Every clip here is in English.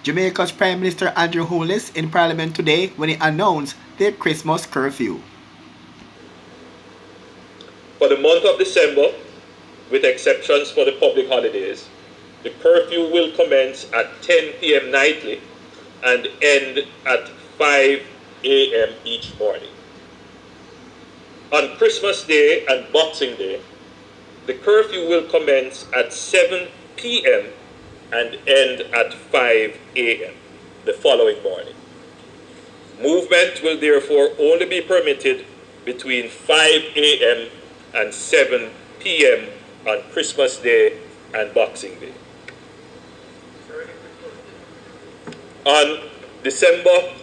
Jamaica's Prime Minister Andrew Holness in Parliament today when he announced their Christmas curfew. For the month of December, with exceptions for the public holidays, the curfew will commence at 10 p.m. nightly and end at 5 a.m. each morning. On Christmas Day and Boxing Day, the curfew will commence at 7 p.m. and end at 5 a.m. the following morning. Movement will therefore only be permitted between 5 a.m. and 7 p.m. on Christmas Day and Boxing Day. On December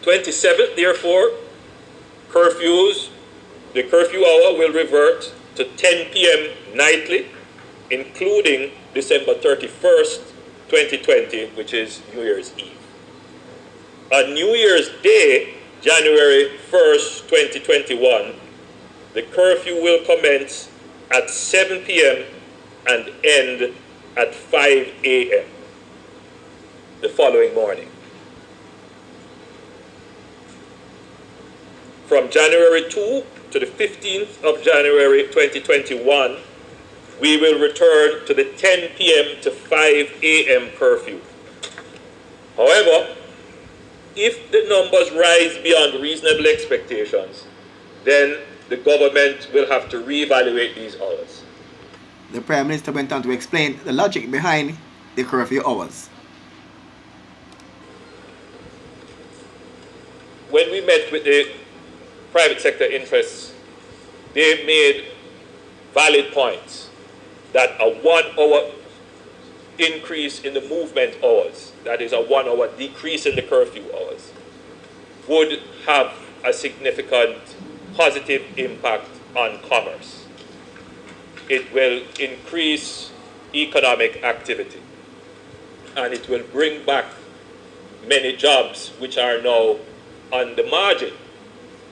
27th, therefore, the curfew hour will revert to 10 p.m. nightly, including December 31st, 2020, which is New Year's Eve. On New Year's Day, January 1st, 2021, the curfew will commence at 7 p.m. and end at 5 a.m. the following morning. From January 2 to the 15th of January 2021, we will return to the 10 p.m. to 5 a.m. curfew. However, if the numbers rise beyond reasonable expectations, then the government will have to reevaluate these hours. The Prime Minister went on to explain the logic behind the curfew hours. When we met with the private sector interests, they made valid points that a 1 hour increase in the movement hours, that is a 1 hour decrease in the curfew hours, would have a significant positive impact on commerce. It will increase economic activity, and it will bring back many jobs which are now on the margin.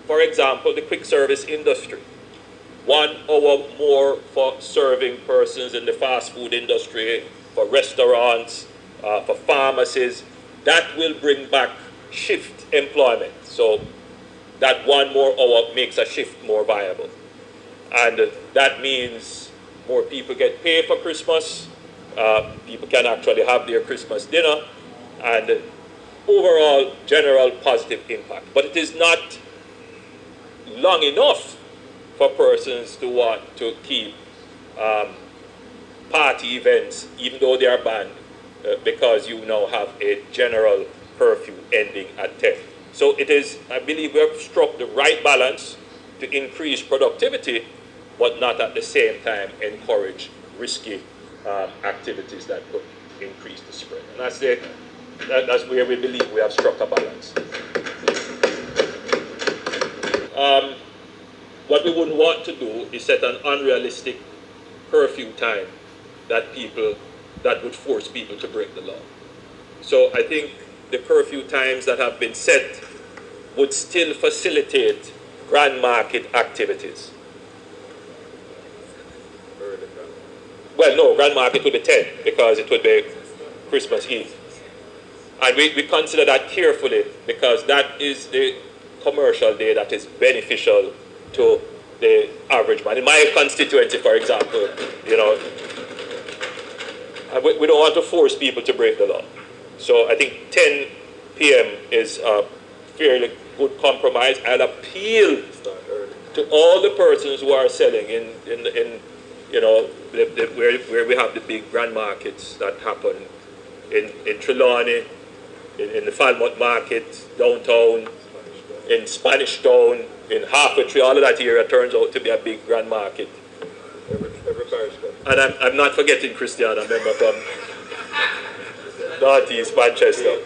For example, the quick service industry. 1 hour more for serving persons in the fast food industry, for restaurants, for pharmacies. That will bring back shift employment. So that 1 more hour makes a shift more viable. And that means more people get paid for Christmas. People can actually have their Christmas dinner, and overall general positive impact. But it is not long enough for persons to want to keep party events, even though they are banned, because you now have a general curfew ending at 10. So it is, I believe we have struck the right balance to increase productivity, but not at the same time encourage risky activities that could increase the spread. And that's where we believe we have struck a balance. What we wouldn't want to do is set an unrealistic curfew time that would force people to break the law. So I think the curfew times that have been set would still facilitate grand market activities. Well, no, grand market would be 10 because it would be Christmas Eve. And we consider that carefully because that is the commercial day that is beneficial to the average man. In my constituency, for example, we don't want to force people to break the law. So I think 10 p.m. is a fairly good compromise. I'll appeal to all the persons who are selling where we have the big grand markets that happen in Trelawney, in the Falmouth Market, downtown, in Spanish Town, in Halfway Tree, all of that area turns out to be a big grand market. And I'm not forgetting Christian, a member from Northeast Manchester.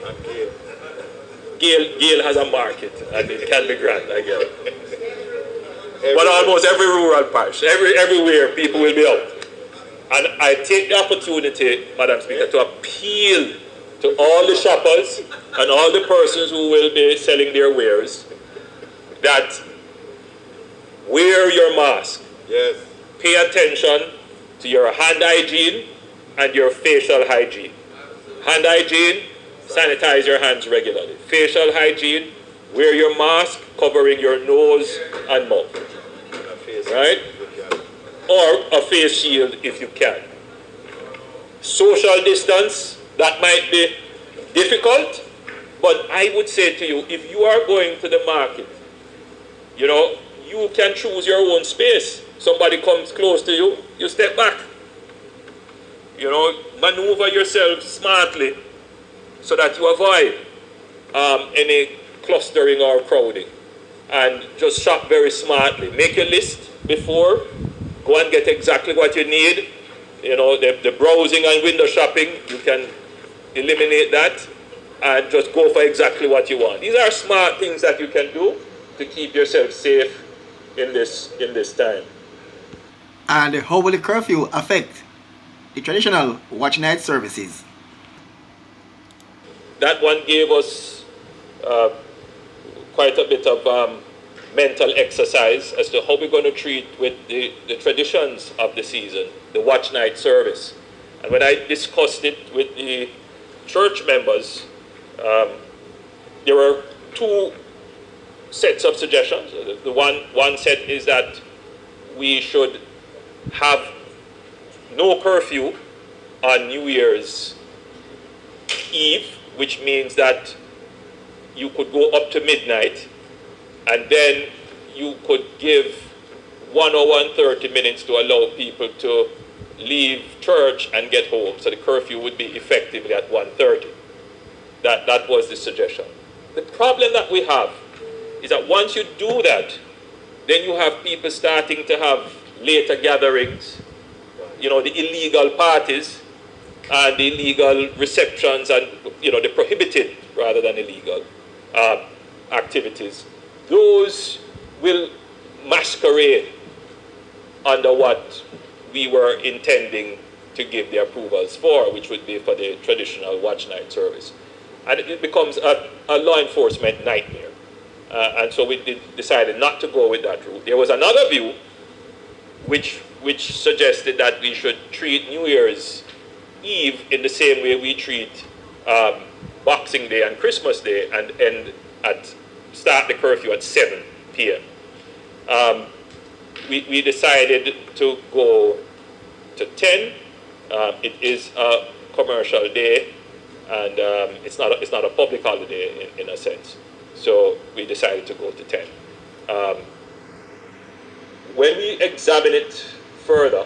Gail has a market, and it can be grand, I guess. But almost every rural parish, everywhere, people will be out. And I take the opportunity, Madam Speaker, to appeal to all the shoppers and all the persons who will be selling their wares that wear your mask. Yes. Pay attention to your hand hygiene and your facial hygiene. Hand hygiene, sanitize your hands regularly. Facial hygiene, wear your mask covering your nose and mouth, right? Or a face shield if you can. Social distance, that might be difficult, but I would say to you, if you are going to the market, you know, you can choose your own space. Somebody comes close to you, you step back. You know, maneuver yourself smartly so that you avoid any clustering or crowding. And just shop very smartly. Make your list before. Go and get exactly what you need. You know, the browsing and window shopping, you can eliminate that and just go for exactly what you want. These are smart things that you can do to keep yourself safe in this time. And how will the curfew affect the traditional watch night services? That one gave us quite a bit of mental exercise as to how we're going to treat with the traditions of the season, the watch night service. And when I discussed it with the church members, there were two sets of suggestions. The one set is that we should have no curfew on New Year's Eve, which means that you could go up to midnight, and then you could give 1 hour and 30 minutes to allow people to leave church and get home. So the curfew would be effectively at 1:30. That was the suggestion. The problem that we have is that once you do that, then you have people starting to have later gatherings, you know, the illegal parties and the illegal receptions and, you know, the prohibited rather than illegal activities. Those will masquerade under what we were intending to give the approvals for, which would be for the traditional watch night service. And it becomes a law enforcement nightmare. And so we decided not to go with that route. There was another view which suggested that we should treat New Year's Eve in the same way we treat Boxing Day and Christmas Day, and start the curfew at 7 p.m. We decided to go to 10. It is a commercial day, and it's not a public holiday in a sense. So we decided to go to 10. When we examine it further,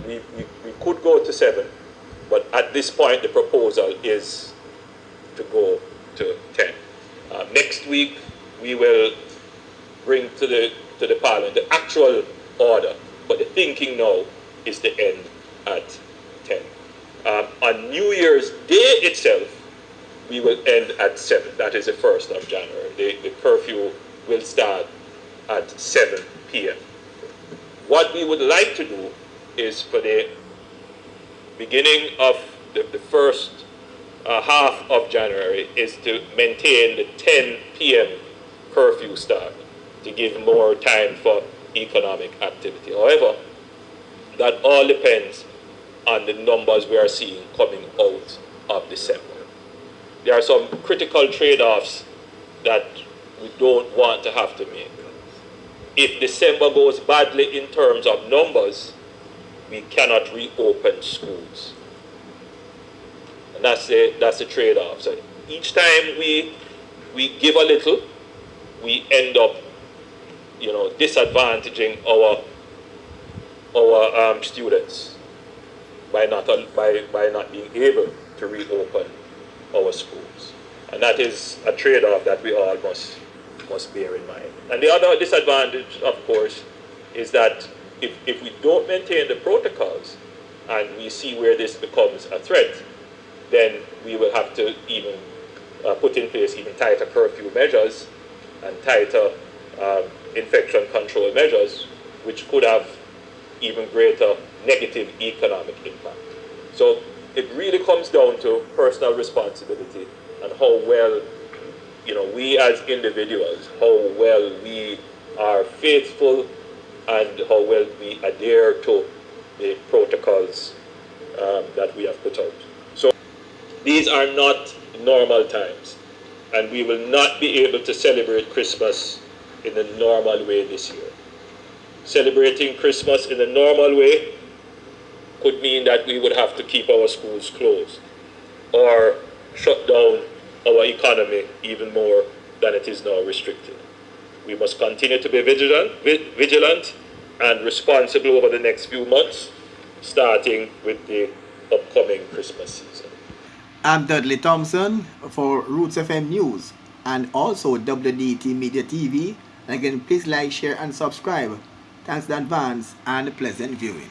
we could go to 7, but at this point the proposal is to go to 10. Next week we will bring to the Parliament the actual order, but the thinking now is to end at 10. On New Year's Day itself, we will end at 7. That is the 1st of January. The curfew will start at 7 p.m. What we would like to do is for the beginning of the first half of January is to maintain the 10 p.m. curfew start to give more time for economic activity. However, that all depends on the numbers we are seeing coming out of December. There are some critical trade-offs that we don't want to have to make. If December goes badly in terms of numbers, we cannot reopen schools. And that's the trade-off. So each time we give a little, we end up, you know, disadvantaging our students by not being able to reopen our schools. And that is a trade-off that we all must bear in mind. And the other disadvantage, of course, is that if we don't maintain the protocols and we see where this becomes a threat, then we will have to even put in place even tighter curfew measures and tighter infection control measures, which could have even greater negative economic impact. So it really comes down to personal responsibility and how well, you know, we as individuals, how well we are faithful and how well we adhere to the protocols that we have put out. So These are not normal times, and we will not be able to celebrate Christmas in the normal way this year. Celebrating Christmas in a normal way could mean that we would have to keep our schools closed or shut down our economy even more than it is now restricted. We must continue to be vigilant and responsible over the next few months, starting with the upcoming Christmas season. I'm Dudley Thompson for Roots FM News and also WDT Media TV. And again, please like, share, and subscribe. Thanks in advance and pleasant viewing.